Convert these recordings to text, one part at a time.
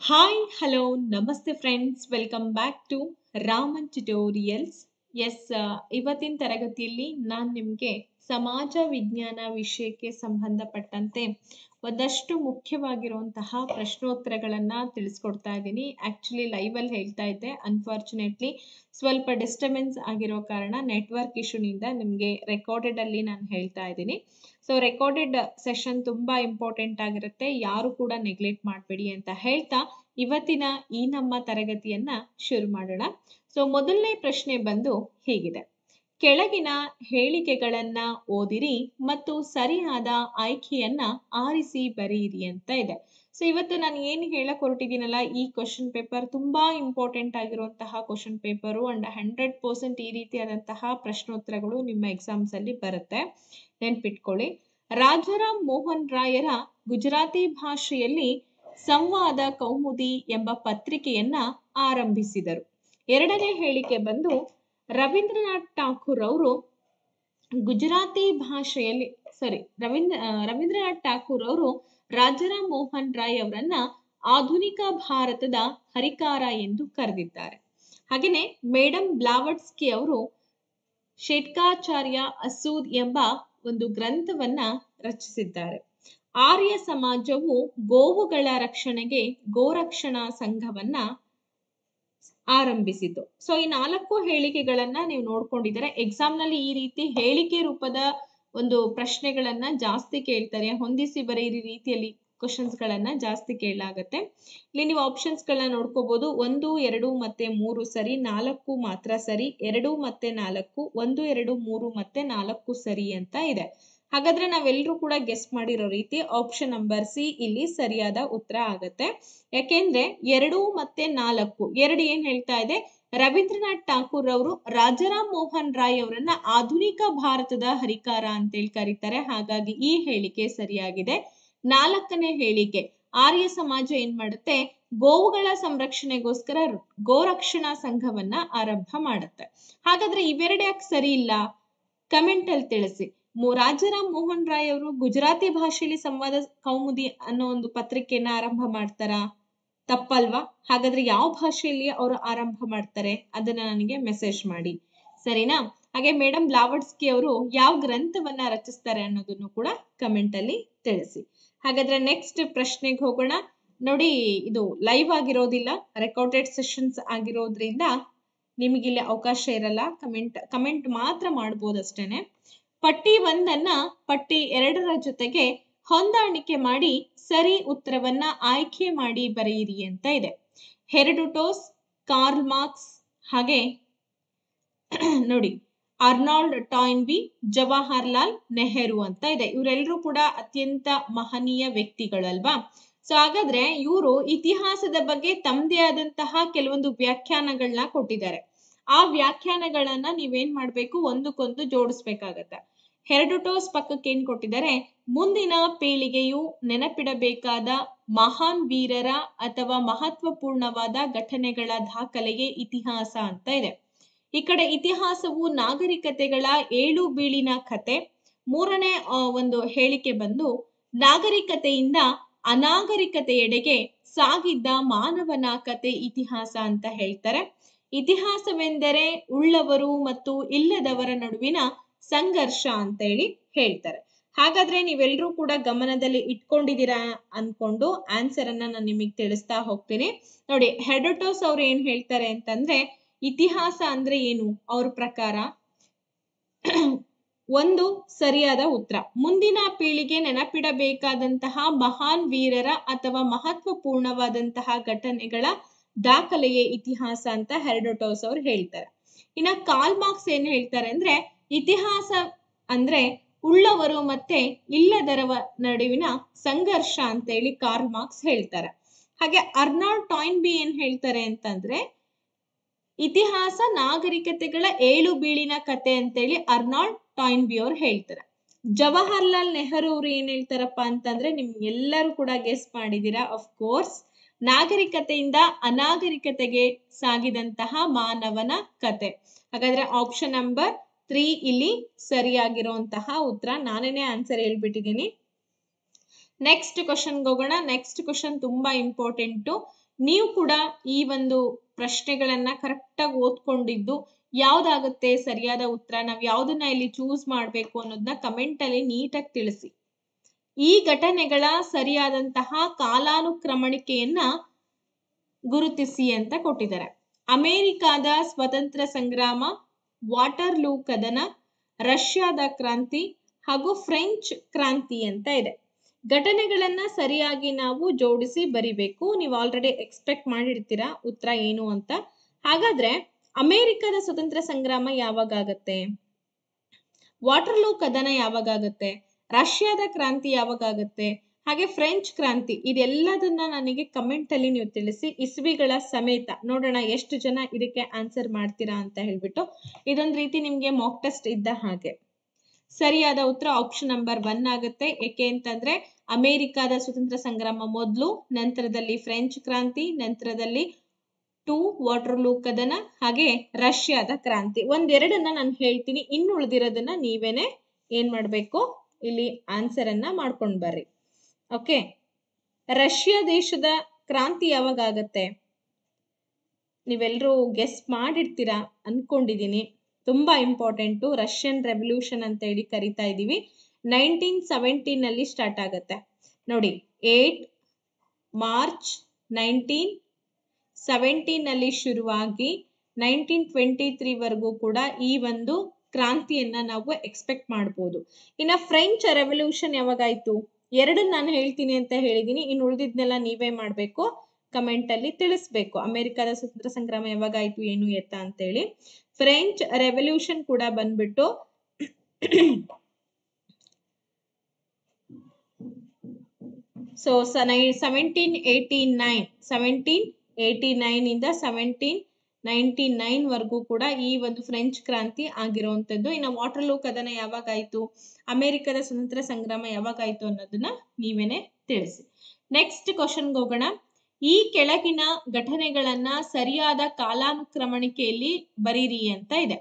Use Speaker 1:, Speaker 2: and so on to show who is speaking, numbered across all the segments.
Speaker 1: Hi hello ನಮಸ್ತೆ friends welcome back to Raman tutorials. Yes, ಇವತ್ತಿನ ತರಗತಿಯಲ್ಲಿ ನಾನು ನಿಮಗೆ ಸಮಾಜ ವಿಜ್ಞಾನ ವಿಷಯಕ್ಕೆ ಸಂಬಂಧಪಟ್ಟಂತೆ ಒಂದಷ್ಟು ಮುಖ್ಯವಾಗಿರುವಂತಹ ಪ್ರಶ್ನೋತ್ತರಗಳನ್ನು ತಿಳಿಸ್ಕೊಡ್ತಾ ಇದ್ದೀನಿ. ಆ್ಯಕ್ಚುಲಿ ಲೈವಲ್ಲಿ ಹೇಳ್ತಾ ಇದ್ದೆ, ಅನ್ಫಾರ್ಚುನೇಟ್ಲಿ ಸ್ವಲ್ಪ ಡಿಸ್ಟರ್ಬೆನ್ಸ್ ಆಗಿರೋ ಕಾರಣ ನೆಟ್ವರ್ಕ್ ಇಶ್ಯೂನಿಂದ ನಿಮಗೆ ರೆಕಾರ್ಡೆಡಲ್ಲಿ ನಾನು ಹೇಳ್ತಾ ಇದ್ದೀನಿ. ಸೊ ರೆಕಾರ್ಡೆಡ್ ಸೆಷನ್ ತುಂಬಾ ಇಂಪಾರ್ಟೆಂಟ್ ಆಗಿರುತ್ತೆ, ಯಾರು ಕೂಡ ನೆಗ್ಲೆಕ್ಟ್ ಮಾಡಬೇಡಿ ಅಂತ ಹೇಳ್ತಾ ಇವತ್ತಿನ ಈ ನಮ್ಮ ತರಗತಿಯನ್ನ ಶುರು ಮಾಡೋಣ. ಸೊ ಮೊದಲನೇ ಪ್ರಶ್ನೆ ಬಂದು ಹೀಗಿದೆ: ಕೆಳಗಿನ ಹೇಳಿಕೆಗಳನ್ನ ಓದಿರಿ ಮತ್ತು ಸರಿಯಾದ ಆಯ್ಕೆಯನ್ನ ಆರಿಸಿ ಬರೆಯಿರಿ ಅಂತ ಇದೆ. ಸೊ ಇವತ್ತು ನಾನು ಏನು ಹೇಳಕ್ ಹೊರಟಿದ್ದೀನಲ್ಲ, ಈ ಕ್ವಶನ್ ಪೇಪರ್ ತುಂಬಾ ಇಂಪಾರ್ಟೆಂಟ್ ಆಗಿರುವಂತಹ ಕ್ವಶನ್ ಪೇಪರು ಅಂಡ್ 100% ಈ ರೀತಿಯಾದಂತಹ ಪ್ರಶ್ನೋತ್ತರಗಳು ನಿಮ್ಮ ಎಕ್ಸಾಮ್ಸ್ ಅಲ್ಲಿ ಬರುತ್ತೆ. ನೆನ್ಪಿಟ್ಕೊಳ್ಳಿ, ರಾಜಾರಾಮ್ ಮೋಹನ್ ರಾಯರ ಗುಜರಾತಿ ಭಾಷೆಯಲ್ಲಿ ಸಂವಾದ ಕೌಮುದಿ ಎಂಬ ಪತ್ರಿಕೆಯನ್ನ ಆರಂಭಿಸಿದರು. ಎರಡನೇ ಹೇಳಿಕೆ ಬಂದು ರವೀಂದ್ರನಾಥ್ ಠಾಕೂರ್ ಅವರು ಗುಜರಾತಿ ಭಾಷೆಯಲ್ಲಿ ರವೀಂದ್ರನಾಥ್ ಠಾಕೂರ್ ಅವರು ರಾಜಾರಾಮ್ ಮೋಹನ್ ರಾಯ್ ಅವರನ್ನ ಆಧುನಿಕ ಭಾರತದ ಹರಿಕಾರ ಎಂದು ಕರೆದಿದ್ದಾರೆ. ಹಾಗೆಯೇ ಮೇಡಮ್ ಬ್ಲಾವಟ್ಸ್ಕಿ ಅವರು ಷಟ್ಕಾಚಾರ್ಯ ಅಸೂದ್ ಎಂಬ ಒಂದು ಗ್ರಂಥವನ್ನ ರಚಿಸಿದ್ದಾರೆ. ಆರ್ಯ ಸಮಾಜವು ಗೋವುಗಳ ರಕ್ಷಣೆಗೆ ಗೋರಕ್ಷಣಾ ಸಂಘವನ್ನ ಆರಂಭಿಸಿತು. ಸೊ ಈ 4 ಹೇಳಿಕೆಗಳನ್ನ ನೀವು ನೋಡ್ಕೊಂಡಿದ್ದಾರೆ. ಎಕ್ಸಾಮ್ ನಲ್ಲಿ ಈ ರೀತಿ ಹೇಳಿಕೆ ರೂಪದ ಒಂದು ಪ್ರಶ್ನೆಗಳನ್ನ ಜಾಸ್ತಿ ಕೇಳ್ತಾರೆ, ಹೊಂದಿಸಿ ಬರೆಯಿರಿ ರೀತಿಯಲ್ಲಿ ಕ್ವಶನ್ಸ್ ಗಳನ್ನ ಜಾಸ್ತಿ ಕೇಳಲಾಗತ್ತೆ. ಇಲ್ಲಿ ನೀವು ಆಪ್ಷನ್ಸ್ ಗಳನ್ನ ನೋಡ್ಕೋಬಹುದು. 1, 2 ಮತ್ತೆ 3 ಸರಿ, 4 ಮಾತ್ರ ಸರಿ, 2 ಮತ್ತೆ 4, 1, 2, 3 ಮತ್ತೆ 4 ಸರಿ ಅಂತ ಇದೆ. ಹಾಗಾದ್ರೆ ನಾವೆಲ್ಲರೂ ಕೂಡ ಗೆಸ್ ಮಾಡಿರೋ ರೀತಿ ಆಪ್ಷನ್ ನಂಬರ್ ಸಿ ಇಲ್ಲಿ ಸರಿಯಾದ ಉತ್ತರ ಆಗತ್ತೆ. ಯಾಕೆಂದ್ರೆ 2 ಮತ್ತೆ 4 2 ಏನ್ ಹೇಳ್ತಾ ಇದೆ, ರವೀಂದ್ರನಾಥ್ ಠಾಕೂರ್ ಅವರು ರಾಜಾರಾಮ್ ಮೋಹನ್ ರಾಯ್ ಅವರನ್ನ ಆಧುನಿಕ ಭಾರತದ ಹರಿಕಾರ ಅಂತೇಳಿ ಕರೀತಾರೆ. ಹಾಗಾಗಿ ಈ ಹೇಳಿಕೆ ಸರಿಯಾಗಿದೆ. 4ನೇ ಹೇಳಿಕೆ, ಆರ್ಯ ಸಮಾಜ ಏನ್ ಮಾಡುತ್ತೆ, ಗೋವುಗಳ ಸಂರಕ್ಷಣೆಗೋಸ್ಕರ ಗೋರಕ್ಷಣಾ ಸಂಘವನ್ನ ಆರಂಭ ಮಾಡುತ್ತೆ. ಹಾಗಾದ್ರೆ ಇವೆರಡು ಯಾಕೆ ಸರಿ ಇಲ್ಲ, ಕಮೆಂಟ್ ಅಲ್ಲಿ ತಿಳಿಸಿ. ರಾಜಾರಾಮ್ ಮೋಹನ್ ರಾಯ್ ಅವರು ಗುಜರಾತಿ ಭಾಷೆಯಲ್ಲಿ ಸಂವಾದ ಕೌಮುದಿ ಅನ್ನೋ ಒಂದು ಪತ್ರಿಕೆಯನ್ನ ಆರಂಭ ಮಾಡ್ತಾರ? ತಪ್ಪಲ್ವಾ? ಹಾಗಾದ್ರೆ ಯಾವ ಭಾಷೆಯಲ್ಲಿ ಅವರು ಆರಂಭ ಮಾಡ್ತಾರೆ ಅದನ್ನ ನನಗೆ ಮೆಸೇಜ್ ಮಾಡಿ, ಸರಿನಾ? ಹಾಗೆ ಮೇಡಮ್ ಬ್ಲಾವಟ್ಸ್ಕಿ ಅವರು ಯಾವ ಗ್ರಂಥವನ್ನ ರಚಿಸ್ತಾರೆ ಅನ್ನೋದನ್ನು ಕೂಡ ಕಮೆಂಟ್ ಅಲ್ಲಿ ತಿಳಿಸಿ. ಹಾಗಾದ್ರೆ ನೆಕ್ಸ್ಟ್ ಪ್ರಶ್ನೆಗೆ ಹೋಗೋಣ. ನೋಡಿ, ಇದು ಲೈವ್ ಆಗಿರೋದಿಲ್ಲ, ರೆಕಾರ್ಡೆಡ್ ಸೆಷನ್ಸ್ ಆಗಿರೋದ್ರಿಂದ ನಿಮಗಿಲ್ಲಿ ಅವಕಾಶ ಇರಲ್ಲ, ಕಮೆಂಟ್ ಮಾತ್ರ ಮಾಡ್ಬೋದಷ್ಟೇನೆ. ಪಟ್ಟಿ 1 ಪಟ್ಟಿ 2 ಜೊತೆಗೆ ಹೊಂದಾಣಿಕೆ ಮಾಡಿ ಸರಿ ಉತ್ತರವನ್ನ ಆಯ್ಕೆ ಮಾಡಿ ಬರೆಯಿರಿ ಅಂತ ಇದೆ. ಹೆರೋಡೋಟಸ್, ಕಾರ್ಲ್ ಮಾರ್ಕ್ಸ್, ಹಾಗೆ ನೋಡಿ ಅರ್ನಾಲ್ಡ್ ಟಾಯ್ನ್ಬಿ, ಜವಾಹರ್ಲಾಲ್ ನೆಹರು ಅಂತ ಇದೆ. ಇವರೆಲ್ಲರೂ ಕೂಡ ಅತ್ಯಂತ ಮಹನೀಯ ವ್ಯಕ್ತಿಗಳಲ್ವಾ? ಸೊ ಹಾಗಾದ್ರೆ ಇವರು ಇತಿಹಾಸದ ಬಗ್ಗೆ ತಮ್ಮದೇ ಆದಂತಹ ಕೆಲವೊಂದು ವ್ಯಾಖ್ಯಾನಗಳನ್ನ ಕೊಟ್ಟಿದ್ದಾರೆ. ಆ ವ್ಯಾಖ್ಯಾನಗಳನ್ನ ನೀವೇನ್ ಮಾಡ್ಬೇಕು, ಒಂದಕ್ಕೊಂದು ಜೋಡಿಸ್ಬೇಕಾಗತ್ತೆ. ಹೆರೋಡೋಟಸ್ ಪಕ್ಕಕ್ಕೆ ಏನ್ ಕೊಟ್ಟಿದ್ದಾರೆ, ಮುಂದಿನ ಪೀಳಿಗೆಯು ನೆನಪಿಡಬೇಕಾದ ಮಹಾನ್ ವೀರರ ಅಥವಾ ಮಹತ್ವಪೂರ್ಣವಾದ ಘಟನೆಗಳ ದಾಖಲೆಗೆ ಇತಿಹಾಸ ಅಂತ ಇದೆ. ಈ ಕಡೆ ಇತಿಹಾಸವು ನಾಗರಿಕತೆಗಳ ಏಳು ಬೀಳಿನ ಕತೆ. 3ನೇ ಒಂದು ಹೇಳಿಕೆ ಬಂದು ನಾಗರಿಕತೆಯಿಂದ ಅನಾಗರಿಕತೆಯೆಡೆಗೆ ಸಾಗಿದ್ದ ಮಾನವನ ಕತೆ ಇತಿಹಾಸ ಅಂತ ಹೇಳ್ತಾರೆ. ಇತಿಹಾಸವೆಂದರೆ ಉಳ್ಳವರು ಮತ್ತು ಇಲ್ಲದವರ ನಡುವಿನ ಸಂಘರ್ಷ ಅಂತ ಹೇಳಿ ಹೇಳ್ತಾರೆ. ಹಾಗಾದ್ರೆ ನೀವೆಲ್ಲರೂ ಕೂಡ ಗಮನದಲ್ಲಿ ಇಟ್ಕೊಂಡಿದ್ದೀರಾ ಅನ್ಕೊಂಡು ಆನ್ಸರ್ ಅನ್ನ ನಾನು ನಿಮಗೆ ತಿಳಿಸ್ತಾ ಹೋಗ್ತೀನಿ. ನೋಡಿ, ಹೆರೋಡೋಟಸ್ ಅವ್ರು ಏನ್ ಹೇಳ್ತಾರೆ ಅಂತಂದ್ರೆ, ಇತಿಹಾಸ ಅಂದ್ರೆ ಏನು ಅವ್ರ ಪ್ರಕಾರ? ಒಂದು ಸರಿಯಾದ ಉತ್ತರ, ಮುಂದಿನ ಪೀಳಿಗೆ ನೆನಪಿಡಬೇಕಾದಂತಹ ಮಹಾನ್ ವೀರರ ಅಥವಾ ಮಹತ್ವಪೂರ್ಣವಾದಂತಹ ಘಟನೆಗಳ ದಾಖಲೆಯೇ ಇತಿಹಾಸ ಅಂತ ಹೆರೋಡೋಟಸ್ ಅವ್ರು ಹೇಳ್ತಾರೆ. ಇನ್ನ ಕಾರ್ಲ್ ಮಾರ್ಕ್ಸ್ ಏನ್ ಹೇಳ್ತಾರೆ ಅಂದ್ರೆ, ಇತಿಹಾಸ ಅಂದ್ರೆ ಉಳ್ಳವರು ಮತ್ತೆ ಇಲ್ಲದರ ನಡುವಿನ ಸಂಘರ್ಷ ಅಂತ ಹೇಳಿ ಕಾರ್ಲ್ ಮಾರ್ಕ್ಸ್ ಹೇಳ್ತಾರೆ. ಹಾಗೆ ಅರ್ನಾಲ್ಡ್ ಟಾಯ್ನ್ಬಿ ಏನ್ ಹೇಳ್ತಾರೆ ಅಂತಂದ್ರೆ, ಇತಿಹಾಸ ನಾಗರಿಕತೆಗಳ ಏಳು ಬೀಳಿನ ಕತೆ ಅಂತೇಳಿ ಅರ್ನಾಲ್ಡ್ ಟಾಯ್ನ್ಬಿ ಅವ್ರು ಹೇಳ್ತಾರೆ. ಜವಾಹರ್ಲಾಲ್ ನೆಹರು ಅವರು ಏನ್ ಹೇಳ್ತಾರಪ್ಪ ಅಂತಂದ್ರೆ, ನಿಮ್ಗೆಲ್ಲರೂ ಕೂಡ ಗೆಸ್ ಮಾಡಿದೀರಾ, ಆಫ್ ಕೋರ್ಸ್, ನಾಗರಿಕತೆಯಿಂದ ಅನಾಗರಿಕತೆಗೆ ಸಾಗಿದಂತಹ ಮಾನವನ ಕತೆ. ಹಾಗಾದ್ರೆ ಆಪ್ಷನ್ ನಂಬರ್ 3 ಇಲ್ಲಿ ಸರಿಯಾಗಿರುವಂತಹ ಉತ್ತರ. ನಾನೇನೆ ಆನ್ಸರ್ ಹೇಳ್ಬಿಟ್ಟಿದ್ದೀನಿ. ನೆಕ್ಸ್ಟ್ ಕ್ವಶನ್ಗೆ ಹೋಗೋಣ. ನೆಕ್ಸ್ಟ್ ಕ್ವಶನ್ ತುಂಬಾ ಇಂಪಾರ್ಟೆಂಟು. ನೀವು ಕೂಡ ಈ ಒಂದು ಪ್ರಶ್ನೆಗಳನ್ನ ಕರೆಕ್ಟ್ ಆಗಿ ಓದ್ಕೊಂಡಿದ್ದು ಯಾವ್ದಾಗುತ್ತೆ ಸರಿಯಾದ ಉತ್ತರ, ನಾವ್ ಯಾವ್ದನ್ನ ಇಲ್ಲಿ ಚೂಸ್ ಮಾಡ್ಬೇಕು ಅನ್ನೋದನ್ನ ಕಮೆಂಟ್ ಅಲ್ಲಿ ನೀಟಾಗಿ ತಿಳಿಸಿ. ಈ ಘಟನೆಗಳ ಸರಿಯಾದಂತಹ ಕಾಲಾನುಕ್ರಮಣಿಕೆಯನ್ನ ಗುರುತಿಸಿ ಅಂತ ಕೊಟ್ಟಿದ್ದಾರೆ. ಅಮೆರಿಕಾದ ಸ್ವತಂತ್ರ ಸಂಗ್ರಾಮ, ವಾಟರ್ಲೂ ಕದನ, ರಷ್ಯಾದ ಕ್ರಾಂತಿ ಹಾಗೂ ಫ್ರೆಂಚ್ ಕ್ರಾಂತಿ ಅಂತ ಇದೆ. ಘಟನೆಗಳನ್ನ ಸರಿಯಾಗಿ ನಾವು ಜೋಡಿಸಿ ಬರಿಬೇಕು. ನೀವು ಆಲ್ರೆಡಿ ಎಕ್ಸ್ಪೆಕ್ಟ್ ಮಾಡಿರ್ತೀರಾ ಉತ್ತರ ಏನು ಅಂತ. ಹಾಗಾದ್ರೆ ಅಮೆರಿಕದ ಸ್ವತಂತ್ರ ಸಂಗ್ರಾಮ ಯಾವಾಗ ಆಗತ್ತೆ, ವಾಟರ್ಲೂ ಕದನ ಯಾವಾಗ ಆಗತ್ತೆ, ರಷ್ಯಾದ ಕ್ರಾಂತಿ ಯಾವಾಗ ಆಗತ್ತೆ, ಹಾಗೆ ಫ್ರೆಂಚ್ ಕ್ರಾಂತಿ, ಇದೆಲ್ಲದನ್ನ ನನಗೆ ಕಮೆಂಟ್ ಅಲ್ಲಿ ನೀವು ತಿಳಿಸಿ, ಇಸ್ವಿಗಳ ಸಮೇತ. ನೋಡೋಣ ಎಷ್ಟು ಜನ ಇದಕ್ಕೆ ಆನ್ಸರ್ ಮಾಡ್ತೀರಾ ಅಂತ ಹೇಳ್ಬಿಟ್ಟು. ಇದೊಂದು ರೀತಿ ನಿಮ್ಗೆ ಮಾಕ್ ಟೆಸ್ಟ್ ಇದ್ದ ಹಾಗೆ. ಸರಿಯಾದ ಉತ್ತರ ಆಪ್ಷನ್ ನಂಬರ್ 1 ಆಗುತ್ತೆ. ಏಕೆ ಅಂತಂದ್ರೆ ಅಮೆರಿಕಾದ ಸ್ವತಂತ್ರ ಸಂಗ್ರಾಮ ಮೊದಲು, ನಂತರದಲ್ಲಿ ಫ್ರೆಂಚ್ ಕ್ರಾಂತಿ, ನಂತರದಲ್ಲಿ 2 ವಾಟರ್ಲೂ ಕದನ, ಹಾಗೆ ರಷ್ಯಾದ ಕ್ರಾಂತಿ. ಒಂದೆರಡನ್ನ ನಾನು ಹೇಳ್ತೀನಿ, ಇನ್ನು ಉಳಿದಿರೋದನ್ನ ನೀವೇನೆ ಏನ್ ಮಾಡ್ಬೇಕು, ಇಲ್ಲಿ ಆನ್ಸರ್ ಅನ್ನ ಮಾಡ್ಕೊಂಡ್ ಬರ್ರಿ. ಓಕೆ, ರಷ್ಯಾ ದೇಶದ ಕ್ರಾಂತಿ ಯಾವಾಗ ಆಗತ್ತೆ? ನೀವೆಲ್ಲರೂ ಗೆಸ್ ಮಾಡಿರ್ತೀರಾ ಅನ್ಕೊಂಡಿದೀನಿ. ತುಂಬಾ ಇಂಪಾರ್ಟೆಂಟು. ರಷ್ಯನ್ ರೆವಲ್ಯೂಷನ್ ಅಂತ ಹೇಳಿ ಕರಿತಾ ಇದೀವಿ. 1917 ನಲ್ಲಿ ಸ್ಟಾರ್ಟ್ ಆಗತ್ತೆ ನೋಡಿ. 8 ಮಾರ್ಚ್ 1917 ನಲ್ಲಿ ಶುರುವಾಗಿ 1923 ವರೆಗೂ ಕೂಡ ಈ ಒಂದು ಕ್ರಾಂತಿಯನ್ನ ನಾವು ಎಕ್ಸ್ಪೆಕ್ಟ್ ಮಾಡಬಹುದು. ಇನ್ನ ಫ್ರೆಂಚ್ ರೆವಲ್ಯೂಷನ್ ಯಾವಾಗಾಯ್ತು? ಎರಡನ್ನ ನಾನು ಹೇಳ್ತೀನಿ ಅಂತ ಹೇಳಿದೀನಿ, ಇನ್ನು ಉಳಿದಿದ್ನೆಲ್ಲ ನೀವೇ ಮಾಡ್ಬೇಕು, ಕಮೆಂಟ್ ಅಲ್ಲಿ ತಿಳಿಸ್ಬೇಕು. ಅಮೆರಿಕದ ಸ್ವತಂತ್ರ ಸಂಗ್ರಾಮ ಯಾವಾಗಾಯ್ತು, ಏನು ಎತ್ತ ಅಂತ ಹೇಳಿ. ಫ್ರೆಂಚ್ ರೆವಲ್ಯೂಷನ್ ಕೂಡ ಬಂದ್ಬಿಟ್ಟು 1789 ಇಂದ 1799 ವರೆಗೂ ಕೂಡ ಈ ಒಂದು ಫ್ರೆಂಚ್ ಕ್ರಾಂತಿ ಆಗಿರುವಂತದ್ದು. ಇನ್ನು ವಾಟರ್ಲೂ ಕದನ ಯಾವಾಗಾಯ್ತು, ಅಮೆರಿಕದ ಸ್ವತಂತ್ರ ಸಂಗ್ರಾಮ ಯಾವಾಗಾಯ್ತು ಅನ್ನೋದನ್ನ ನೀವೇನೆ ತಿಳಿಸಿ. ನೆಕ್ಸ್ಟ್ ಕ್ವಶನ್ಗೆ ಹೋಗೋಣ. ಈ ಕೆಳಗಿನ ಘಟನೆಗಳನ್ನ ಸರಿಯಾದ ಕಾಲಾನುಕ್ರಮಣಿಕೆಯಲ್ಲಿ ಬರೀರಿ ಅಂತ ಇದೆ.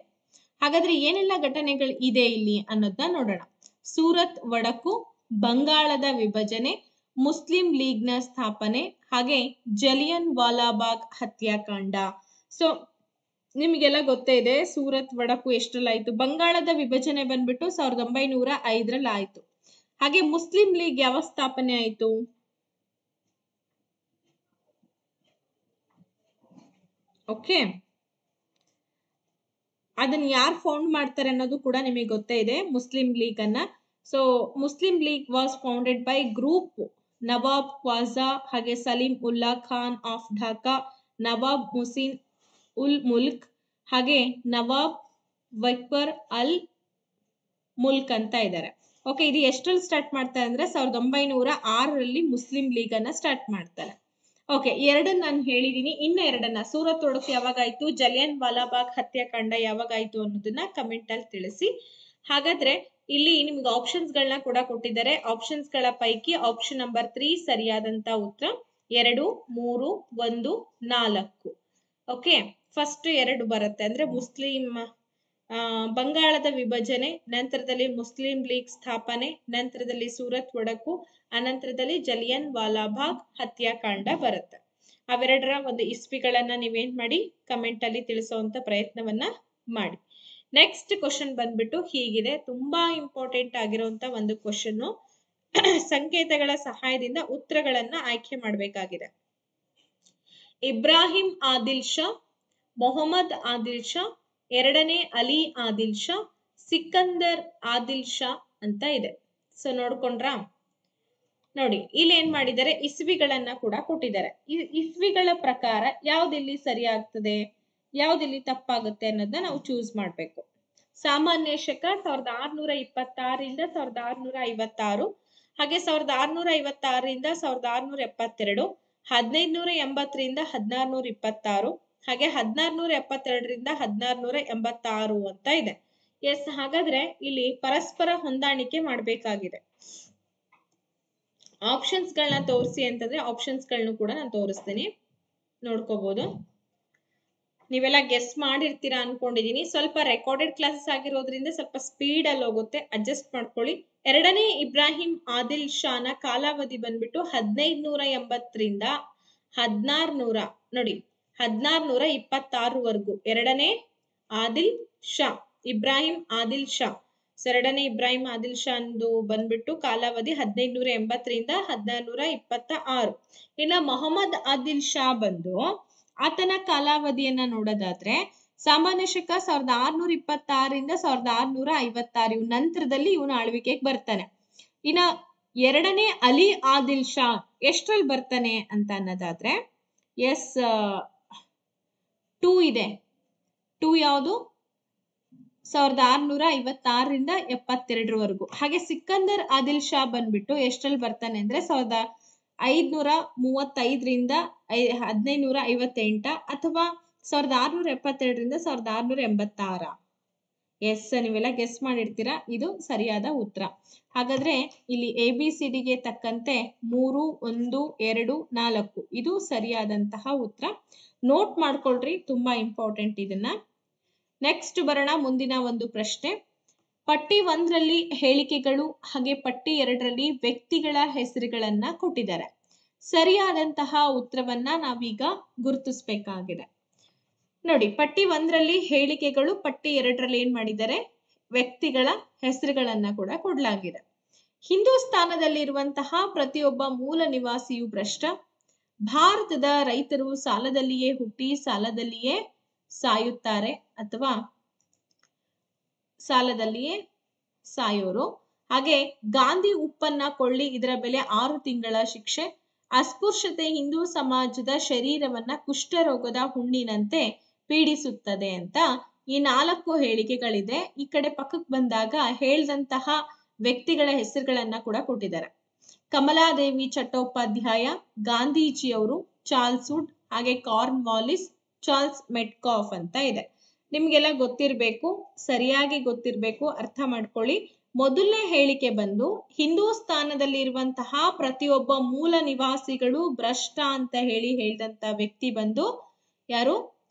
Speaker 1: ಹಾಗಾದ್ರೆ ಏನೆಲ್ಲ ಘಟನೆಗಳು ಇದೆ ಇಲ್ಲಿ ಅನ್ನೋದನ್ನ ನೋಡೋಣ. ಸೂರತ್ ಒಡಕು, ಬಂಗಾಳದ ವಿಭಜನೆ, ಮುಸ್ಲಿಂ ಲೀಗ್ ನ ಸ್ಥಾಪನೆ, ಹಾಗೆ ಜಲಿಯನ್ ವಾಲಾಬಾಗ್ ಹತ್ಯಾಕಾಂಡ. ಸೊ ನಿಮ್ಗೆಲ್ಲ ಗೊತ್ತೇ ಇದೆ ಸೂರತ್ ಒಡಕು ಎಷ್ಟರಲ್ಲಾಯ್ತು. ಬಂಗಾಳದ ವಿಭಜನೆ ಬಂದ್ಬಿಟ್ಟು 1905 ಆಯ್ತು. ಹಾಗೆ ಮುಸ್ಲಿಂ ಲೀಗ್ ಯಾವ ಸ್ಥಾಪನೆ ಆಯ್ತು? ಓಕೆ, ಅದನ್ನ ಯಾರು ಫೌಂಡ್ ಮಾಡ್ತಾರೆ ಅನ್ನೋದು ಕೂಡ ನಿಮಗೆ ಗೊತ್ತೇ ಇದೆ, ಮುಸ್ಲಿಂ ಲೀಗ್ ಅನ್ನ. So Muslim League was founded by group Nawab Khwaja, ಹಾಗೆ ಸಲೀಂ ಉಲ್ಲಾ ಖಾನ್ ಆಫ್ ಢಾಕಾ, ನವಾಬ್ ಮುಸಿನ್ ಉಲ್ ಮುಲ್ಕ್, ಹಾಗೆ ನವಾಬ್ ವಕ್ಬರ್ ಅಲ್ ಮುಲ್ಕ್ ಅಂತ ಇದ್ದಾರೆ. ಓಕೆ, ಇದು ಎಷ್ಟರಲ್ಲಿ ಸ್ಟಾರ್ಟ್ ಮಾಡ್ತಾರೆ ಅಂದ್ರೆ 1906 ಮುಸ್ಲಿಂ ಲೀಗ್ ಅನ್ನ ಸ್ಟಾರ್ಟ್ ಮಾಡ್ತಾರೆ. ಓಕೆ, ಎರಡನ್ನ ನಾನು ಹೇಳಿದೀನಿ. ಇನ್ನ ಎರಡನ್ನ, ಸೂರತ್ ಒಡಕು ಯಾವಾಗಾಯ್ತು, ಜಲಿಯನ್ ವಾಲಾಬಾಗ್ ಹತ್ಯಾಕಾಂಡ ಯಾವಾಗಾಯ್ತು ಅನ್ನೋದನ್ನ ಕಮೆಂಟ್ ಅಲ್ಲಿ ತಿಳಿಸಿ. ಹಾಗಾದ್ರೆ ಇಲ್ಲಿ ನಿಮ್ಗೆ ಆಪ್ಷನ್ಸ್ ಗಳನ್ನ ಕೂಡ ಕೊಟ್ಟಿದ್ದಾರೆ. ಆಪ್ಷನ್ಸ್ ಗಳ ಪೈಕಿ ಆಪ್ಷನ್ ನಂಬರ್ 3 ಸರಿಯಾದಂತ ಉತ್ತರ. 2, 3, 1, 4. ಓಕೆ, ಫಸ್ಟ್ 2 ಬರುತ್ತೆ ಅಂದ್ರೆ ಮುಸ್ಲಿಂ ಬಂಗಾಳದ ವಿಭಜನೆ, ನಂತರದಲ್ಲಿ ಮುಸ್ಲಿಂ ಲೀಗ್ ಸ್ಥಾಪನೆ, ನಂತರದಲ್ಲಿ ಸೂರತ್ ಒಡಕು, ಅನಂತರದಲ್ಲಿ ಜಲಿಯನ್ ವಾಲಾಬಾಗ್ ಹತ್ಯಾಕಾಂಡ ಬರುತ್ತೆ. ಅವೆರಡರ ಒಂದು ಇಸ್ವಿಗಳನ್ನ ನೀವೇನ್ ಮಾಡಿ ಕಮೆಂಟ್ ಅಲ್ಲಿ ತಿಳಿಸುವಂತ ಪ್ರಯತ್ನವನ್ನ ಮಾಡಿ. ನೆಕ್ಸ್ಟ್ ಕ್ವಶನ್ ಬಂದ್ಬಿಟ್ಟು ಹೀಗಿದೆ, ತುಂಬಾ ಇಂಪಾರ್ಟೆಂಟ್ ಆಗಿರುವಂತ ಒಂದು ಕ್ವಶನ್. ಸಂಕೇತಗಳ ಸಹಾಯದಿಂದ ಉತ್ತರಗಳನ್ನ ಆಯ್ಕೆ ಮಾಡಬೇಕಾಗಿದೆ. ಇಬ್ರಾಹಿಂ ಆದಿಲ್ ಶಾ, ಮೊಹಮ್ಮದ್ ಆದಿಲ್ ಶಾ, ಎರಡನೇ ಅಲಿ ಆದಿಲ್ ಶಾ, ಸಿಕಂದರ್ ಆದಿಲ್ ಶಾ ಅಂತ ಇದೆ. ಸೊ ನೋಡ್ಕೊಂಡ್ರ ನೋಡಿ, ಇಲ್ಲಿ ಏನ್ ಮಾಡಿದ್ದಾರೆ, ಇಸ್ವಿಗಳನ್ನ ಕೂಡ ಕೊಟ್ಟಿದ್ದಾರೆ. ಇಸ್ವಿಗಳ ಪ್ರಕಾರ ಯಾವ್ದಿಲ್ಲಿ ಸರಿ ಆಗ್ತದೆ, ಯಾವ್ದಿಲ್ಲಿ ತಪ್ಪಾಗುತ್ತೆ ಅನ್ನೋದನ್ನ ನಾವು ಚೂಸ್ ಮಾಡ್ಬೇಕು. ಸಾಮಾನ್ಯ ಶಕ 1626 ಇಂದ 1656, ಹಾಗೆ 1656 ಇಂದ 1672, 1580 ರಿಂದ 1626, ಹಾಗೆ 1672 ರಿಂದ 1686 ಅಂತ ಇದೆ. ಎಸ್, ಹಾಗಾದ್ರೆ ಇಲ್ಲಿ ಪರಸ್ಪರ ಹೊಂದಾಣಿಕೆ ಮಾಡ್ಬೇಕಾಗಿದೆ. ಆಪ್ಷನ್ಸ್ ಗಳನ್ನ ತೋರಿಸಿ ಅಂತಂದ್ರೆ ಆಪ್ಷನ್ಸ್ ಗಳನ್ನು ಕೂಡ ನಾನು ತೋರಿಸ್ತೀನಿ, ನೋಡ್ಕೋಬಹುದು. ನೀವೆಲ್ಲ ಗೆಸ್ ಮಾಡಿರ್ತೀರಾ ಅನ್ಕೊಂಡಿದೀನಿ. ಸ್ವಲ್ಪ ರೆಕಾರ್ಡೆಡ್ ಕ್ಲಾಸಸ್ ಆಗಿರೋದ್ರಿಂದ ಸ್ವಲ್ಪ ಸ್ಪೀಡ್ ಅಲ್ಲಿ ಹೋಗುತ್ತೆ, ಅಡ್ಜಸ್ಟ್ ಮಾಡ್ಕೊಳ್ಳಿ. ಎರಡನೇ ಇಬ್ರಾಹಿಂ ಆದಿಲ್ ಶಾನ ಕಾಲಾವಧಿ ಬಂದ್ಬಿಟ್ಟು 1580 ರಿಂದ 1600 ನೋಡಿ 1626ವರೆಗೂ ಎರಡನೇ ಆದಿಲ್ ಶಾ ಇಬ್ರಾಹಿಂ ಆದಿಲ್ ಶಾ. ಎರಡನೇ ಇಬ್ರಾಹಿಂ ಆದಿಲ್ ಶಾ ಅಂದು ಬಂದ್ಬಿಟ್ಟು ಕಾಲಾವಧಿ 1580ರಿಂದ 1626. ಇನ್ನ ಮೊಹಮ್ಮದ್ ಆದಿಲ್ ಶಾ ಬಂದು ಆತನ ಕಾಲಾವಧಿಯನ್ನ ನೋಡೋದಾದ್ರೆ ಸಾಮಾನ್ಯ ಶಕ 1626ರಿಂದ 1656 ಇವ್ ನಂತರದಲ್ಲಿ ಇವನು ಆಳ್ವಿಕೆಗೆ ಬರ್ತಾನೆ. ಇನ್ನ ಎರಡನೇ ಅಲಿ ಆದಿಲ್ ಶಾ ಎಷ್ಟ್ರಲ್ಲಿ ಬರ್ತಾನೆ ಅಂತ ಅನ್ನೋದಾದ್ರೆ ಎಸ್ 2 ಇದೆ. 2 ಯಾವುದು 1656ರಿಂದ 72ರವರೆಗೂ. ಹಾಗೆ ಸಿಕಂದರ್ ಆದಿಲ್ ಶಾ ಬಂದ್ಬಿಟ್ಟು ಎಷ್ಟ್ರಲ್ಲಿ ಬರ್ತಾನೆ ಅಂದ್ರೆ 1535ರಿಂದ 1558 ಅಥವಾ 1672ರಿಂದ 1686. ಎಸ್ ನೀವೆಲ್ಲ ಗೆಸ್ ಮಾಡಿರ್ತೀರಾ, ಇದು ಸರಿಯಾದ ಉತ್ತರ. ಹಾಗಾದ್ರೆ ಇಲ್ಲಿ ABCDಗೆ ತಕ್ಕಂತೆ 3, 1, 2, 4 ಇದು ಸರಿಯಾದಂತಹ ಉತ್ತರ. ನೋಟ್ ಮಾಡ್ಕೊಳ್ರಿ, ತುಂಬಾ ಇಂಪಾರ್ಟೆಂಟ್ ಇದನ್ನ. ನೆಕ್ಸ್ಟ್ ಬರೋಣ ಮುಂದಿನ ಒಂದು ಪ್ರಶ್ನೆ. ಪಟ್ಟಿ 1ರಲ್ಲಿ ಹೇಳಿಕೆಗಳು ಹಾಗೆ ಪಟ್ಟಿ 2ರಲ್ಲಿ ವ್ಯಕ್ತಿಗಳ ಹೆಸರುಗಳನ್ನ ಕೊಟ್ಟಿದ್ದಾರೆ. ಸರಿಯಾದಂತಹ ಉತ್ತರವನ್ನ ನಾವೀಗ ಗುರುತಿಸಬೇಕಾಗಿದೆ. ನೋಡಿ, ಪಟ್ಟಿ 1ರಲ್ಲಿ ಹೇಳಿಕೆಗಳು, ಪಟ್ಟಿ 2ರಲ್ಲಿ ಏನ್ ಮಾಡಿದ್ದಾರೆ, ವ್ಯಕ್ತಿಗಳ ಹೆಸರುಗಳನ್ನ ಕೂಡ ಕೊಡಲಾಗಿದೆ. ಹಿಂದೂಸ್ತಾನದಲ್ಲಿರುವಂತಹ ಪ್ರತಿಯೊಬ್ಬ ಮೂಲ ನಿವಾಸಿಯು ಭ್ರಷ್ಟ. ಭಾರತದ ರೈತರು ಸಾಲದಲ್ಲಿಯೇ ಹುಟ್ಟಿ ಸಾಲದಲ್ಲಿಯೇ ಸಾಯುತ್ತಾರೆ ಅಥವಾ ಸಾಲದಲ್ಲಿಯೇ ಸಾಯೋರು. ಹಾಗೆ ಗಾಂಧಿ ಉಪ್ಪನ್ನ ಕೊಳ್ಳಿ, ಇದರ ಬೆಲೆ 6 ತಿಂಗಳ ಶಿಕ್ಷೆ. ಅಸ್ಪೃಶ್ಯತೆ ಹಿಂದೂ ಸಮಾಜದ ಶರೀರವನ್ನ ಕುಷ್ಠರೋಗದ ಹುಣ್ಣಿನಂತೆ ಪೀಡಿಸುತ್ತದೆ ಅಂತ ಈ 4 ಹೇಳಿಕೆಗಳಿದೆ. ಈ ಕಡೆ ಪಕ್ಕಕ್ಕೆ ಬಂದಾಗ ಹೇಳ್ದಂತಹ ವ್ಯಕ್ತಿಗಳ ಹೆಸರುಗಳನ್ನ ಕೂಡ ಕೊಟ್ಟಿದ್ದಾರೆ. ಕಮಲಾದೇವಿ ಚಟ್ಟೋಪಾಧ್ಯಾಯ, ಗಾಂಧೀಜಿಯವರು, ಚಾರ್ಲ್ಸ್ ವುಡ್, ಹಾಗೆ ಕಾರ್ನ್ ವಾಲಿಸ್, ಚಾರ್ಲ್ಸ್ ಮೆಟ್ಕಾಫ್ ಅಂತ ಇದೆ. ನಿಮ್ಗೆಲ್ಲ ಗೊತ್ತಿರ್ಬೇಕು, ಸರಿಯಾಗಿ ಗೊತ್ತಿರ್ಬೇಕು, ಅರ್ಥ ಮಾಡ್ಕೊಳ್ಳಿ. ಮೊದಲನೇ ಹೇಳಿಕೆ ಬಂದು ಹಿಂದೂಸ್ತಾನದಲ್ಲಿರುವಂತಹ ಪ್ರತಿಯೊಬ್ಬ ಮೂಲ ನಿವಾಸಿಗಳು ಭ್ರಷ್ಟ ಅಂತ ಹೇಳ್ದಂತ ವ್ಯಕ್ತಿ ಬಂದು ಯಾರು,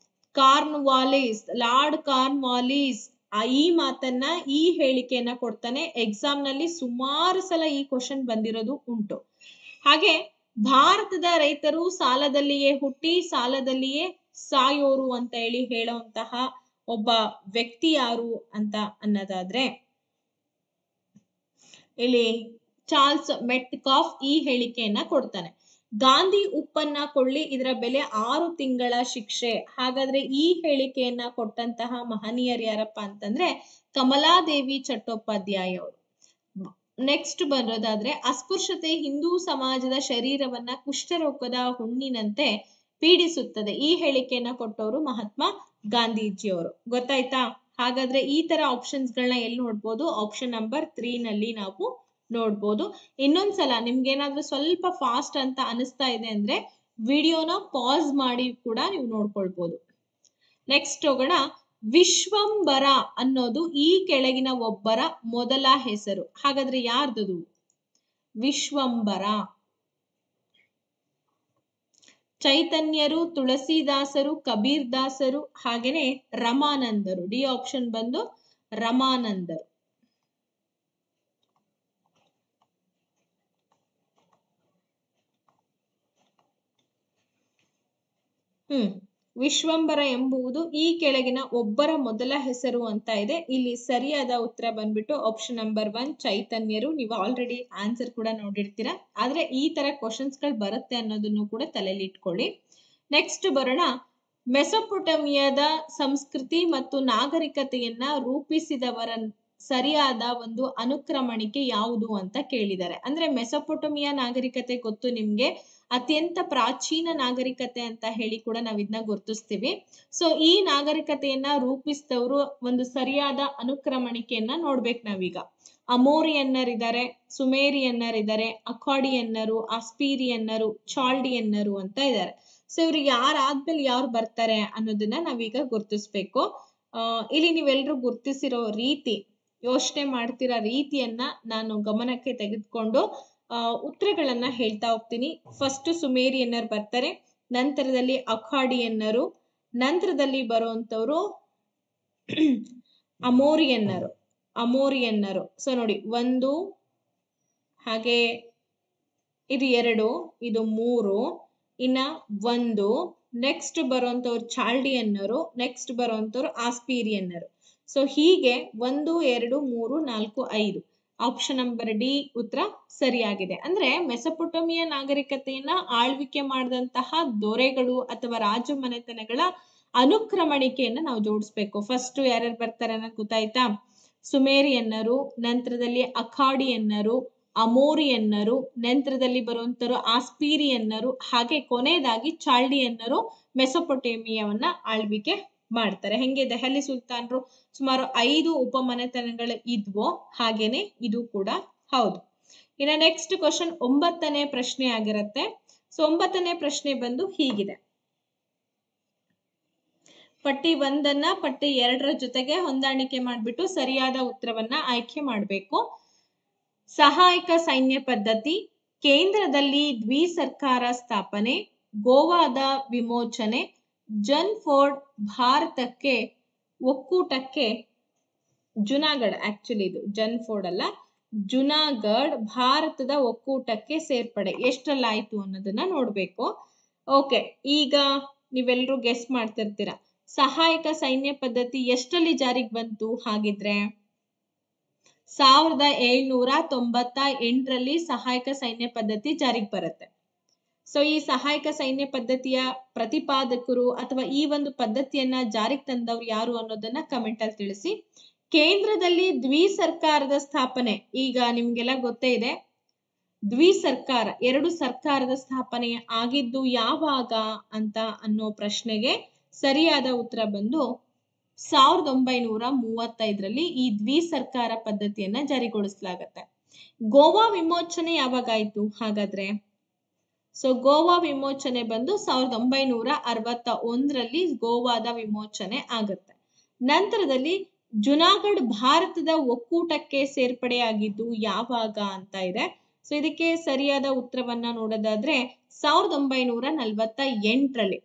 Speaker 1: corn Wallis, lord corn Wallis. ಈ ಮಾತನ್ನ, ಈ ಹೇಳಿಕೆಯನ್ನ ಕೊಡ್ತಾನೆ. ಎಕ್ಸಾಮ್ ನಲ್ಲಿ ಸುಮಾರು ಸಲ ಈ ಕ್ವಶನ್ ಬಂದಿರೋದು ಉಂಟು. ಹಾಗೆ ಭಾರತದ ರೈತರು ಸಾಲದಲ್ಲಿಯೇ ಹುಟ್ಟಿ ಸಾಲದಲ್ಲಿಯೇ ಸಾಯೋರು ಅಂತ ಹೇಳುವಂತಹ ಒಬ್ಬ ವ್ಯಕ್ತಿ ಯಾರು ಅಂತ ಅನ್ನೋದಾದ್ರೆ ಇಲ್ಲಿ ಚಾರ್ಲ್ಸ್ ಮೆಟ್ಕಾಫ್ ಈ ಹೇಳಿಕೆಯನ್ನ ಕೊಡ್ತಾನೆ. ಗಾಂಧಿ ಉಪ್ಪನ್ನ ಕೊಳ್ಳಿ, ಇದರ ಬೆಲೆ 6 ತಿಂಗಳ ಶಿಕ್ಷೆ. ಹಾಗಾದ್ರೆ ಈ ಹೇಳಿಕೆಯನ್ನ ಕೊಟ್ಟಂತಹ ಮಹನೀಯರು ಯಾರಪ್ಪ ಅಂತಂದ್ರೆ ಕಮಲಾದೇವಿ ಚಟ್ಟೋಪಾಧ್ಯಾಯ ಅವರು. ನೆಕ್ಸ್ಟ್ ಬರೋದಾದ್ರೆ ಅಸ್ಪೃಶ್ಯತೆ ಹಿಂದೂ ಸಮಾಜದ ಶರೀರವನ್ನ ಕುಷ್ಠರೋಗದ ಹುಣ್ಣಿನಂತೆ ಪೀಡಿಸುತ್ತದೆ. ಈ ಹೇಳಿಕೆಯನ್ನ ಕೊಟ್ಟವರು ಮಹಾತ್ಮ ಗಾಂಧೀಜಿಯವರು. ಗೊತ್ತಾಯ್ತಾ? ಹಾಗಾದ್ರೆ ಈ ತರ ಆಪ್ಷನ್ಸ್ ಗಳನ್ನ ಎಲ್ಲಿ ನೋಡ್ಬೋದು, ಆಪ್ಷನ್ ನಂಬರ್ 3 ನಲ್ಲಿ ನಾವು ನೋಡ್ಬೋದು. ಇನ್ನೊಂದ್ಸಲ ನಿಮ್ಗೇನಾದ್ರೂ ಸ್ವಲ್ಪ ಫಾಸ್ಟ್ ಅಂತ ಅನಿಸ್ತಾ ಇದೆ ಅಂದ್ರೆ ವಿಡಿಯೋನ ಪಾಸ್ ಮಾಡಿ ಕೂಡ ನೀವು ನೋಡ್ಕೊಳ್ಬೋದು. ನೆಕ್ಸ್ಟ್ ಹೋಗೋಣ. ವಿಶ್ವಂಬರ ಅನ್ನೋದು ಈ ಕೆಳಗಿನ ಒಬ್ಬರ ಮೊದಲ ಹೆಸರು. ಹಾಗಾದ್ರೆ ಯಾರ್ದದು ವಿಶ್ವಂಬರ? ಚೈತನ್ಯರು, ತುಳಸಿದಾಸರು, ಕಬೀರ್ ದಾಸರು, ಹಾಗೇನೆ ರಮಾನಂದರು. ಡಿ ಆಪ್ಷನ್ ಬಂದು ರಮಾನಂದರು. ವಿಶ್ವಂಬರ ಎಂಬುವುದು ಈ ಕೆಳಗಿನ ಒಬ್ಬರ ಮೊದಲ ಹೆಸರು ಅಂತ ಇದೆ. ಇಲ್ಲಿ ಸರಿಯಾದ ಉತ್ತರ ಬಂದ್ಬಿಟ್ಟು ಆಪ್ಷನ್ ನಂಬರ್ 1 ಚೈತನ್ಯರು. ನೀವು ಆಲ್ರೆಡಿ ಆನ್ಸರ್ ಕೂಡ ನೋಡಿರ್ತೀರಾ, ಆದ್ರೆ ಈ ತರ ಕ್ವಶನ್ಸ್ ಗಳು ಬರುತ್ತೆ ಅನ್ನೋದನ್ನು ಕೂಡ ತಲೆಯಲ್ಲಿ ಇಟ್ಕೊಳ್ಳಿ. ನೆಕ್ಸ್ಟ್ ಬರೋಣ. ಮೆಸೊಪೊಟೇಮಿಯಾದ ಸಂಸ್ಕೃತಿ ಮತ್ತು ನಾಗರಿಕತೆಯನ್ನ ರೂಪಿಸಿದವರ ಸರಿಯಾದ ಒಂದು ಅನುಕ್ರಮಣಿಕೆ ಯಾವುದು ಅಂತ ಕೇಳಿದ್ದಾರೆ. ಅಂದ್ರೆ ಮೆಸೊಪೊಟೇಮಿಯಾ ನಾಗರಿಕತೆ ಗೊತ್ತು ನಿಮ್ಗೆ, ಅತ್ಯಂತ ಪ್ರಾಚೀನ ನಾಗರಿಕತೆ ಅಂತ ಹೇಳಿ ಕೂಡ ನಾವ್ ಇದನ್ನ ಗುರುತಿಸ್ತೀವಿ. ಸೊ ಈ ನಾಗರಿಕತೆಯನ್ನ ರೂಪಿಸಿದವರು ಒಂದು ಸರಿಯಾದ ಅನುಕ್ರಮಣಿಕೆಯನ್ನ ನೋಡ್ಬೇಕು ನಾವೀಗ. ಅಮೋರಿಯನ್ನರ್ ಇದ್ದಾರೆ, ಸುಮೇರಿಯನ್ನರ್ ಇದ್ದಾರೆ, ಅಕಾಡಿಯನ್ನರು, ಆಸ್ಪೀರಿಯನ್ನರು, ಚಾಲ್ಡಿಯನ್ನರು ಅಂತ ಇದ್ದಾರೆ. ಸೊ ಇವ್ರು ಯಾರಾದ್ಮೇಲೆ ಯಾರು ಬರ್ತಾರೆ ಅನ್ನೋದನ್ನ ನಾವೀಗ ಗುರ್ತಿಸ್ಬೇಕು. ಇಲ್ಲಿ ನೀವೆಲ್ಲರೂ ಗುರ್ತಿಸಿರೋ ರೀತಿ, ಯೋಚನೆ ಮಾಡ್ತಿರೋ ರೀತಿಯನ್ನ ನಾನು ಗಮನಕ್ಕೆ ತೆಗೆದುಕೊಂಡು ಉತ್ತರಗಳನ್ನ ಹೇಳ್ತಾ ಹೋಗ್ತೀನಿ. ಫಸ್ಟ್ ಸುಮೇರಿಯನ್ನರ್ ಬರ್ತಾರೆ, ನಂತರದಲ್ಲಿ ಅಖಾಡಿಯನ್ನರು, ನಂತರದಲ್ಲಿ ಬರುವಂತವ್ರು ಅಮೋರಿಯನ್ನರು. ಸೊ ನೋಡಿ, 1 ಹಾಗೆ ಇದು 2, ಇದು 3, ಇನ್ನ ಒಂದು, ನೆಕ್ಸ್ಟ್ ಬರುವಂತವ್ರು ಚಾಲ್ಡಿಯನ್ನರು, ನೆಕ್ಸ್ಟ್ ಬರುವಂತವ್ರು ಆಸ್ಪೀರಿಯನ್ನರು. ಸೊ ಹೀಗೆ 1 2 3 4 5 ಆಪ್ಷನ್ ನಂಬರ್ ಡಿ ಉತ್ತರ ಸರಿಯಾಗಿದೆ. ಅಂದ್ರೆ ಮೆಸೊಪೊಟೇಮಿಯಾ ನಾಗರಿಕತೆಯನ್ನ ಆಳ್ವಿಕೆ ಮಾಡಿದಂತಹ ದೊರೆಗಳು ಅಥವಾ ರಾಜ ಮನೆತನಗಳ ಅನುಕ್ರಮಣಿಕೆಯನ್ನ ನಾವು ಜೋಡಿಸ್ಬೇಕು. ಫಸ್ಟ್ ಯಾರ್ಯಾರು ಬರ್ತಾರೆ ಅನ್ನೋದು ಗೊತ್ತಾಯ್ತಾ? ಸುಮೇರಿಯನ್ನರು, ನಂತರದಲ್ಲಿ ಅಖಾಡಿಯನ್ನರು, ಅಮೋರಿಯನ್ನರು, ನಂತರದಲ್ಲಿ ಬರುವಂತರು ಆಸ್ಪೀರಿಯನ್ನರು, ಹಾಗೆ ಕೊನೆಯದಾಗಿ ಚಾಲ್ಡಿಯನ್ನರು ಮೆಸೊಪೊಟೇಮಿಯಾವನ್ನ ಆಳ್ವಿಕೆ ಮಾಡ್ತಾರೆ. ಹೆಂಗೆ ದೆಹಲಿ ಸುಲ್ತಾನರು ಸುಮಾರು 5 ಉಪಮನೆತನಗಳು ಇದ್ವೋ ಹಾಗೇನೆ ಇದು ಕೂಡ ಹೌದು. ಇನ್ನು ನೆಕ್ಸ್ಟ್ ಕ್ವಶನ್ 9ನೇ ಪ್ರಶ್ನೆ ಆಗಿರುತ್ತೆ. ಸೊ 9ನೇ ಪ್ರಶ್ನೆ ಬಂದು ಹೀಗಿದೆ. ಪಟ್ಟಿ 1 ಪಟ್ಟಿ 2 ಜೊತೆಗೆ ಹೊಂದಾಣಿಕೆ ಮಾಡಿಬಿಟ್ಟು ಸರಿಯಾದ ಉತ್ತರವನ್ನ ಆಯ್ಕೆ ಮಾಡಬೇಕು. ಸಹಾಯಕ ಸೈನ್ಯ ಪದ್ಧತಿ, ಕೇಂದ್ರದಲ್ಲಿ ದ್ವಿಸರ್ಕಾರ ಸ್ಥಾಪನೆ, ಗೋವಾದ ವಿಮೋಚನೆ, ಜನ್ಫೋರ್ಡ್ ಭಾರತಕ್ಕೆ ಒಕ್ಕೂಟಕ್ಕೆ, ಜುನಾಗಢ ಆಕ್ಚುಲಿ ಇದು ಜನ್ಫೋರ್ಡ್ ಅಲ್ಲ, ಜುನಾಗಢ್ ಭಾರತದ ಒಕ್ಕೂಟಕ್ಕೆ ಸೇರ್ಪಡೆ ಎಷ್ಟರಲ್ಲಾಯ್ತು ಅನ್ನೋದನ್ನ ನೋಡ್ಬೇಕು. ಓಕೆ, ಈಗ ನೀವೆಲ್ಲರೂ ಗೆಸ್ ಮಾಡ್ತಿರ್ತೀರಾ ಸಹಾಯಕ ಸೈನ್ಯ ಪದ್ಧತಿ ಎಷ್ಟರಲ್ಲಿ ಜಾರಿಗೆ ಬಂತು? ಹಾಗಿದ್ರೆ 1798ರಲ್ಲಿ ಸಹಾಯಕ ಸೈನ್ಯ ಪದ್ಧತಿ ಜಾರಿಗೆ ಬರುತ್ತೆ. ಸೊ ಈ ಸಹಾಯಕ ಸೈನ್ಯ ಪದ್ಧತಿಯ ಪ್ರತಿಪಾದಕರು ಅಥವಾ ಈ ಒಂದು ಪದ್ಧತಿಯನ್ನ ಜಾರಿಗೆ ತಂದವರು ಯಾರು ಅನ್ನೋದನ್ನ ಕಮೆಂಟ್ ಅಲ್ಲಿ ತಿಳಿಸಿ. ಕೇಂದ್ರದಲ್ಲಿ ದ್ವಿಸರ್ಕಾರದ ಸ್ಥಾಪನೆ, ಈಗ ನಿಮ್ಗೆಲ್ಲ ಗೊತ್ತೇ ಇದೆ ದ್ವಿಸರ್ಕಾರ, 2 ಸರ್ಕಾರದ ಸ್ಥಾಪನೆ ಆಗಿದ್ದು ಯಾವಾಗ ಅಂತ ಅನ್ನೋ ಪ್ರಶ್ನೆಗೆ ಸರಿಯಾದ ಉತ್ತರ ಬಂದು 1935ರಲ್ಲಿ ಈ ದ್ವಿಸರ್ಕಾರ ಪದ್ಧತಿಯನ್ನ ಜಾರಿಗೊಳಿಸಲಾಗತ್ತೆ. ಗೋವಾ ವಿಮೋಚನೆ ಯಾವಾಗಾಯ್ತು ಹಾಗಾದ್ರೆ? ಸೊ ಗೋವಾ ವಿಮೋಚನೆ ಬಂದು 1961ರಲ್ಲಿ ಗೋವಾದ ವಿಮೋಚನೆ ಆಗುತ್ತೆ. ನಂತರದಲ್ಲಿ ಜುನಾಗಢ್ ಭಾರತದ ಒಕ್ಕೂಟಕ್ಕೆ ಸೇರ್ಪಡೆಯಾಗಿದ್ದು ಯಾವಾಗ ಅಂತ ಇದೆ. ಸೊ ಇದಕ್ಕೆ ಸರಿಯಾದ ಉತ್ತರವನ್ನ ನೋಡೋದಾದ್ರೆ 1948ರಲ್ಲಿ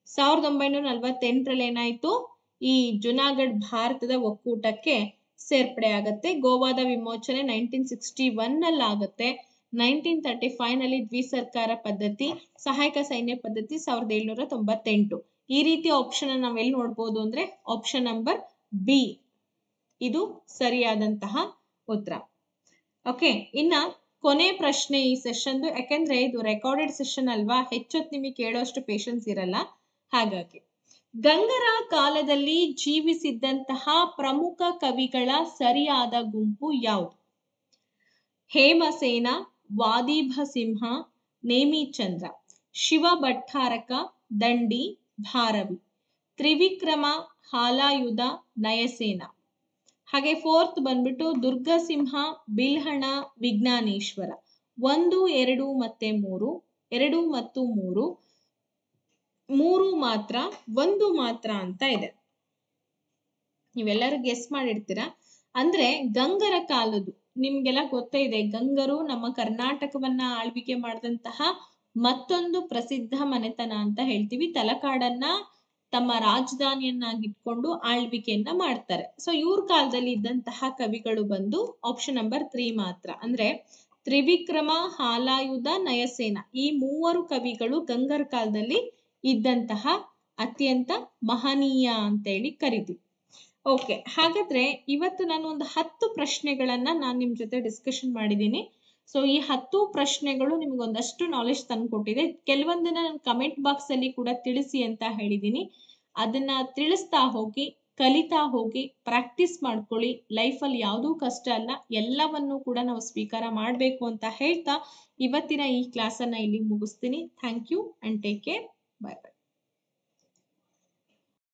Speaker 1: 1948ರಲ್ಲಿ ಏನಾಯ್ತು, ಈ ಜುನಾಗಢ್ ಭಾರತದ ಒಕ್ಕೂಟಕ್ಕೆ ಸೇರ್ಪಡೆ ಆಗತ್ತೆ. ಗೋವಾದ ವಿಮೋಚನೆ 1961ನಲ್ಲಿ ಆಗುತ್ತೆ. 1935ನಲ್ಲಿ ದ್ವಿಸರ್ಕಾರ ಪದ್ಧತಿ, ಸಹಾಯಕ ಸೈನ್ಯ ಪದ್ಧತಿ 1798. ಈ ರೀತಿ ಆಪ್ಷನ್ ನಾವೆಲ್ಲಿ ನೋಡ್ಬೋದು ಅಂದ್ರೆ ಆಪ್ಷನ್ ನಂಬರ್ ಬಿ ಇದು ಸರಿಯಾದಂತಹ ಉತ್ತರ. ಓಕೆ, ಇನ್ನ ಕೊನೆ ಪ್ರಶ್ನೆ ಈ ಸೆಷನ್ದು, ಯಾಕೆಂದ್ರೆ ಇದು ರೆಕಾರ್ಡೆಡ್ ಸೆಷನ್ ಅಲ್ವಾ, ಹೆಚ್ಚೊತ್ತು ನಿಮಗೆ ಕೇಳೋಷ್ಟು ಪೇಷನ್ಸ್ ಇರಲ್ಲ. ಹಾಗಾಗಿ ಗಂಗರ ಕಾಲದಲ್ಲಿ ಜೀವಿಸಿದ್ದಂತಹ ಪ್ರಮುಖ ಕವಿಗಳ ಸರಿಯಾದ ಗುಂಪು ಯಾವುದು? ಹೇಮಸೇನ, ವಾದಿಭಸಿಂಹ, ನೇಮಿಚಂದ್ರ, ಶಿವ ಭಟ್ಟಾರಕ, ದಂಡಿ, ಭಾರವಿ, ತ್ರಿವಿಕ್ರಮ, ಹಾಲಾಯುಧ, ನಯಸೇನ. ಹಾಗೆ ಫೋರ್ತ್ ಬಂದ್ಬಿಟ್ಟು ದುರ್ಗಸಿಂಹ, ಬಿಲ್ಹಣ, ವಿಜ್ಞಾನೇಶ್ವರ. 1 2 ಮತ್ತೆ 3, 2 ಮತ್ತು 3, 3 ಮಾತ್ರ 1 ಮಾತ್ರ ಅಂತ ಇದೆ. ನೀವೆಲ್ಲರೂ ಗೆಸ್ ಮಾಡಿರ್ತೀರಾ. ಅಂದ್ರೆ ಗಂಗರ ಕಾಲದ್ದು ನಿಮ್ಗೆಲ್ಲ ಗೊತ್ತೇ ಇದೆ, ಗಂಗರು ನಮ್ಮ ಕರ್ನಾಟಕವನ್ನ ಆಳ್ವಿಕೆ ಮಾಡಿದಂತಹ ಮತ್ತೊಂದು ಪ್ರಸಿದ್ಧ ಮನೆತನ ಅಂತ ಹೇಳ್ತೀವಿ. ತಲಕಾಡನ್ನ ತಮ್ಮ ರಾಜಧಾನಿಯನ್ನಾಗಿಟ್ಕೊಂಡು ಆಳ್ವಿಕೆಯನ್ನ ಮಾಡ್ತಾರೆ. ಸೊ ಇವ್ರ ಕಾಲದಲ್ಲಿ ಇದ್ದಂತಹ ಕವಿಗಳು ಬಂದು ಆಪ್ಷನ್ ನಂಬರ್ 3 ಮಾತ್ರ. ಅಂದ್ರೆ ತ್ರಿವಿಕ್ರಮ, ಹಾಲಾಯುಧ, ನಯಸೇನ ಈ 3 ಕವಿಗಳು ಗಂಗರ ಕಾಲದಲ್ಲಿ ಇದ್ದಂತಹ ಅತ್ಯಂತ ಮಹನೀಯ ಅಂತ ಹೇಳಿ ಕರಿತೀವಿ. ಓಕೆ, ಹಾಗಾದ್ರೆ ಇವತ್ತು ನಾನು ಒಂದು 10 ಪ್ರಶ್ನೆಗಳನ್ನ ನಾನು ನಿಮ್ ಜೊತೆ ಡಿಸ್ಕಷನ್ ಮಾಡಿದ್ದೀನಿ. ಸೊ ಈ 10 ಪ್ರಶ್ನೆಗಳು ನಿಮ್ಗೊಂದಷ್ಟು ನಾಲೆಜ್ ತಂದ್ಕೊಟ್ಟಿದೆ. ಕೆಲವೊಂದನ್ನ ನಾನು ಕಮೆಂಟ್ ಬಾಕ್ಸ್ ಅಲ್ಲಿ ಕೂಡ ತಿಳಿಸಿ ಅಂತ ಹೇಳಿದ್ದೀನಿ. ಅದನ್ನ ತಿಳಿಸ್ತಾ ಹೋಗಿ, ಕಲಿತಾ ಹೋಗಿ, ಪ್ರಾಕ್ಟೀಸ್ ಮಾಡ್ಕೊಳ್ಳಿ. ಲೈಫಲ್ಲಿ ಯಾವುದೂ ಕಷ್ಟ ಅಲ್ಲ, ಎಲ್ಲವನ್ನೂ ಕೂಡ ನಾವು ಸ್ವೀಕಾರ ಮಾಡಬೇಕು ಅಂತ ಹೇಳ್ತಾ ಇವತ್ತಿನ ಈ ಕ್ಲಾಸನ್ನ ಇಲ್ಲಿ ಮುಗಿಸ್ತೀನಿ. Thank you and take care. Bye bye.